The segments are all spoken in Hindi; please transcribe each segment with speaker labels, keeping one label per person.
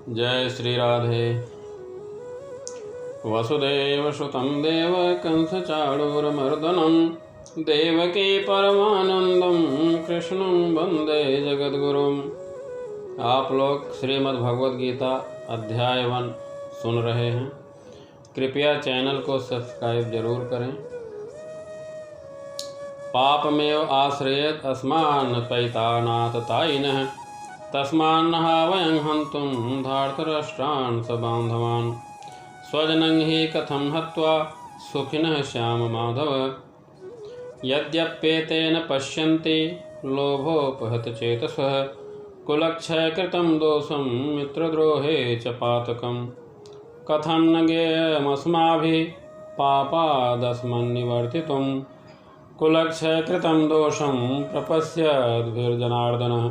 Speaker 1: जय श्री राधे। वसुदेवसुतं देव कंसचाणूरमर्दनं देवकी परमानंदं कृष्णं वंदे जगद्गुरुम्। आप लोग श्रीमद् भगवद गीता अध्याय 1 सुन रहे हैं। कृपया चैनल को सब्सक्राइब जरूर करें। पापमेव आश्रयेत् अस्मान् पैतानाततायिनः तस्मान्नः वयं हन्तुं धार्तराष्ट्रान् सबान्धवान् स्वजनं हि कथं हत्वा सुखिनः श्याम माधव यद्यप्येतेन पश्यन्ति लोभोपहतचेतसः कुलक्षयकृतं दोषं मित्रद्रोहे च पातकं कथं न ज्ञेयमस्माभिः पापादस्मन्निवर्तितुं कुलक्षयकृतं दोषं प्रपश्यद्भिर्जनार्दनः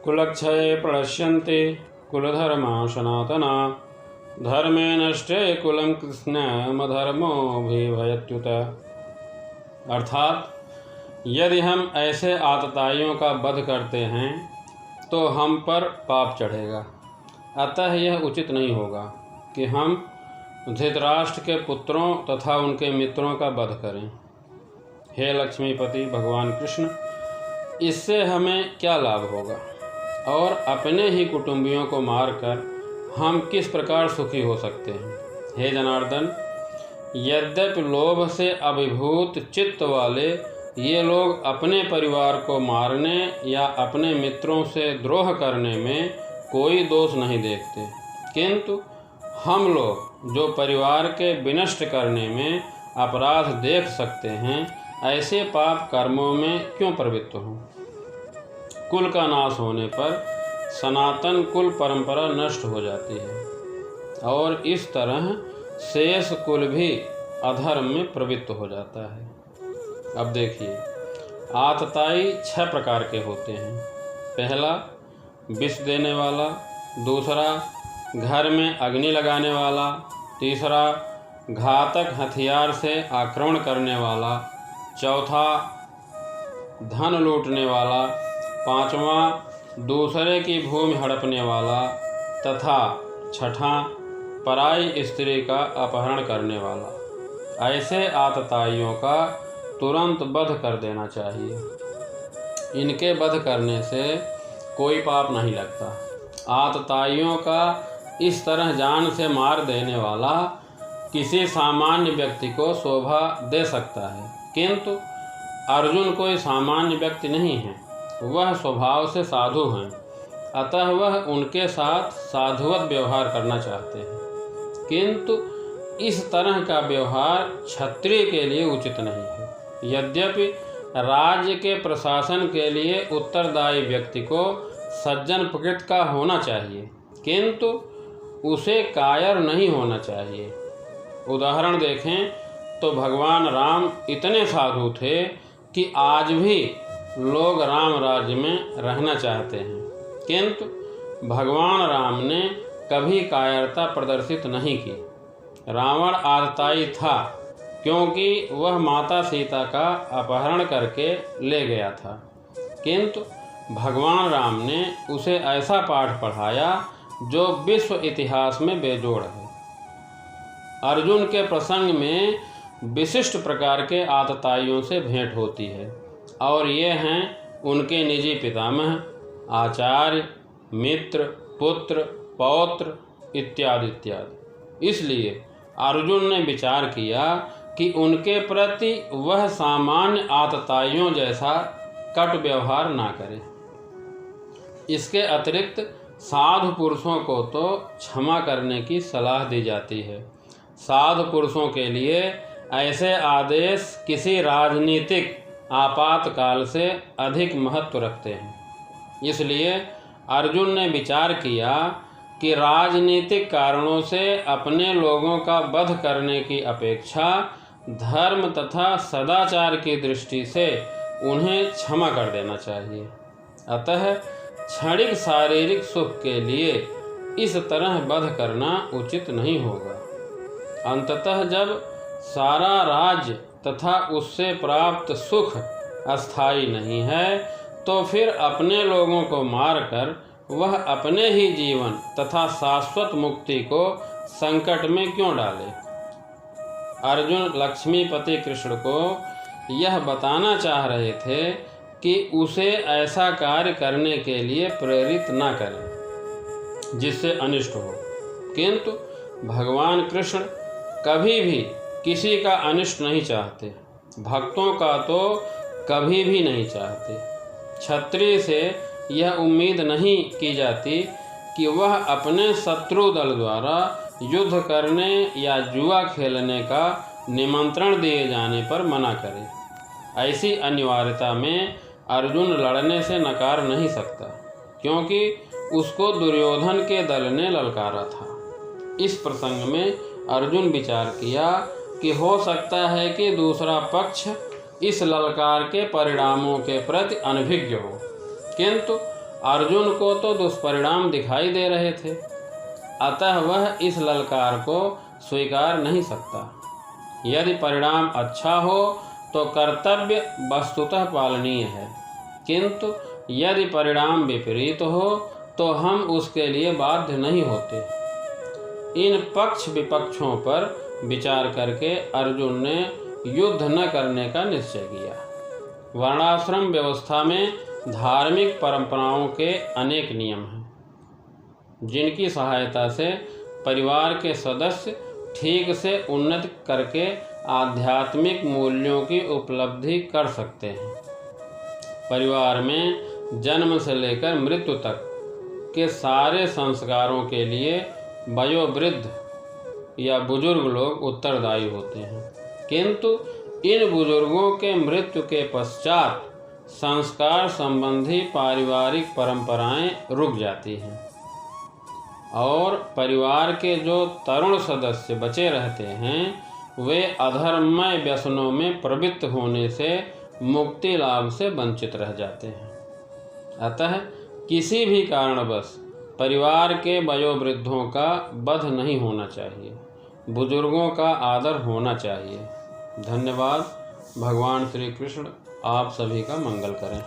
Speaker 1: कुलक्षये प्रणश्यन्ति कुलधर्मा सनातना धर्मे नष्टे कुलं कृष्णमधर्मोऽभिभयत्युत। अर्थात यदि हम ऐसे आतताइयों का वध करते हैं तो हम पर पाप चढ़ेगा। अतः यह उचित नहीं होगा कि हम धृतराष्ट्र के पुत्रों तथा उनके मित्रों का वध करें। हे लक्ष्मीपति भगवान कृष्ण, इससे हमें क्या लाभ होगा और अपने ही कुटुंबियों को मारकर हम किस प्रकार सुखी हो सकते हैं। हे जनार्दन, यद्यपि लोभ से अभिभूत चित्त वाले ये लोग अपने परिवार को मारने या अपने मित्रों से द्रोह करने में कोई दोष नहीं देखते, किंतु हम लोग जो परिवार के विनष्ट करने में अपराध देख सकते हैं, ऐसे पाप कर्मों में क्यों प्रवृत्त हों। कुल का नाश होने पर सनातन कुल परंपरा नष्ट हो जाती है और इस तरह शेष कुल भी अधर्म में प्रवृत्त हो जाता है। अब देखिए, आतताई 6 प्रकार के होते हैं। पहला, विष देने वाला। दूसरा, घर में अग्नि लगाने वाला। तीसरा, घातक हथियार से आक्रमण करने वाला। चौथा, धन लूटने वाला। पांचवा, दूसरे की भूमि हड़पने वाला। तथा छठा, पराई स्त्री का अपहरण करने वाला। ऐसे आतताइयों का तुरंत वध कर देना चाहिए। इनके वध करने से कोई पाप नहीं लगता। आतताइयों का इस तरह जान से मार देने वाला किसी सामान्य व्यक्ति को शोभा दे सकता है, किंतु अर्जुन कोई सामान्य व्यक्ति नहीं है। वह स्वभाव से साधु हैं, अतः वह उनके साथ साधुवत व्यवहार करना चाहते हैं, किंतु इस तरह का व्यवहार क्षत्रिय के लिए उचित नहीं है। यद्यपि राज्य के प्रशासन के लिए उत्तरदायी व्यक्ति को सज्जन प्रकृति का होना चाहिए, किंतु उसे कायर नहीं होना चाहिए। उदाहरण देखें तो भगवान राम इतने साधु थे कि आज भी लोग राम राज्य में रहना चाहते हैं, किंतु भगवान राम ने कभी कायरता प्रदर्शित नहीं की। रावण आतताई था क्योंकि वह माता सीता का अपहरण करके ले गया था, किंतु भगवान राम ने उसे ऐसा पाठ पढ़ाया जो विश्व इतिहास में बेजोड़ है। अर्जुन के प्रसंग में विशिष्ट प्रकार के आतताइयों से भेंट होती है और ये हैं उनके निजी पितामह, आचार्य, मित्र, पुत्र, पौत्र इत्यादि इत्यादि। इसलिए अर्जुन ने विचार किया कि उनके प्रति वह सामान्य आतताइयों जैसा कट व्यवहार ना करे। इसके अतिरिक्त साधु पुरुषों को तो क्षमा करने की सलाह दी जाती है। साधु पुरुषों के लिए ऐसे आदेश किसी राजनीतिक आपातकाल से अधिक महत्व रखते हैं। इसलिए अर्जुन ने विचार किया कि राजनीतिक कारणों से अपने लोगों का वध करने की अपेक्षा धर्म तथा सदाचार की दृष्टि से उन्हें क्षमा कर देना चाहिए। अतः क्षणिक शारीरिक सुख के लिए इस तरह वध करना उचित नहीं होगा। अंततः जब सारा राज्य तथा उससे प्राप्त सुख अस्थायी नहीं है, तो फिर अपने लोगों को मारकर वह अपने ही जीवन तथा शाश्वत मुक्ति को संकट में क्यों डाले। अर्जुन लक्ष्मीपति कृष्ण को यह बताना चाह रहे थे कि उसे ऐसा कार्य करने के लिए प्रेरित न करें जिससे अनिष्ट हो, किंतु भगवान कृष्ण कभी भी किसी का अनिष्ट नहीं चाहते, भक्तों का तो कभी भी नहीं चाहते। क्षत्रिय से यह उम्मीद नहीं की जाती कि वह अपने शत्रु दल द्वारा युद्ध करने या जुआ खेलने का निमंत्रण दिए जाने पर मना करे। ऐसी अनिवार्यता में अर्जुन लड़ने से नकार नहीं सकता, क्योंकि उसको दुर्योधन के दल ने ललकारा था। इस प्रसंग में अर्जुन विचार किया कि हो सकता है कि दूसरा पक्ष इस ललकार के परिणामों के प्रति अनभिज्ञ हो, किंतु अर्जुन को तो दुष्परिणाम दिखाई दे रहे थे, अतः वह इस ललकार को स्वीकार नहीं सकता। यदि परिणाम अच्छा हो तो कर्तव्य वस्तुतः पालनीय है, किंतु यदि परिणाम विपरीत हो तो हम उसके लिए बाध्य नहीं होते। इन पक्ष विपक्षों पर विचार करके अर्जुन ने युद्ध न करने का निश्चय किया। वर्णाश्रम व्यवस्था में धार्मिक परंपराओं के अनेक नियम हैं, जिनकी सहायता से परिवार के सदस्य ठीक से उन्नति करके आध्यात्मिक मूल्यों की उपलब्धि कर सकते हैं। परिवार में जन्म से लेकर मृत्यु तक के सारे संस्कारों के लिए वयोवृद्ध या बुजुर्ग लोग उत्तरदायी होते हैं, किंतु इन बुजुर्गों के मृत्यु के पश्चात संस्कार संबंधी पारिवारिक परंपराएं रुक जाती हैं और परिवार के जो तरुण सदस्य बचे रहते हैं वे अधर्ममय व्यसनों में प्रवृत्त होने से मुक्ति लाभ से वंचित रह जाते हैं। अतः किसी भी कारणवश परिवार के वयोवृद्धों का वध नहीं होना चाहिए, बुजुर्गों का आदर होना चाहिए। धन्यवाद। भगवान श्री कृष्ण आप सभी का मंगल करें।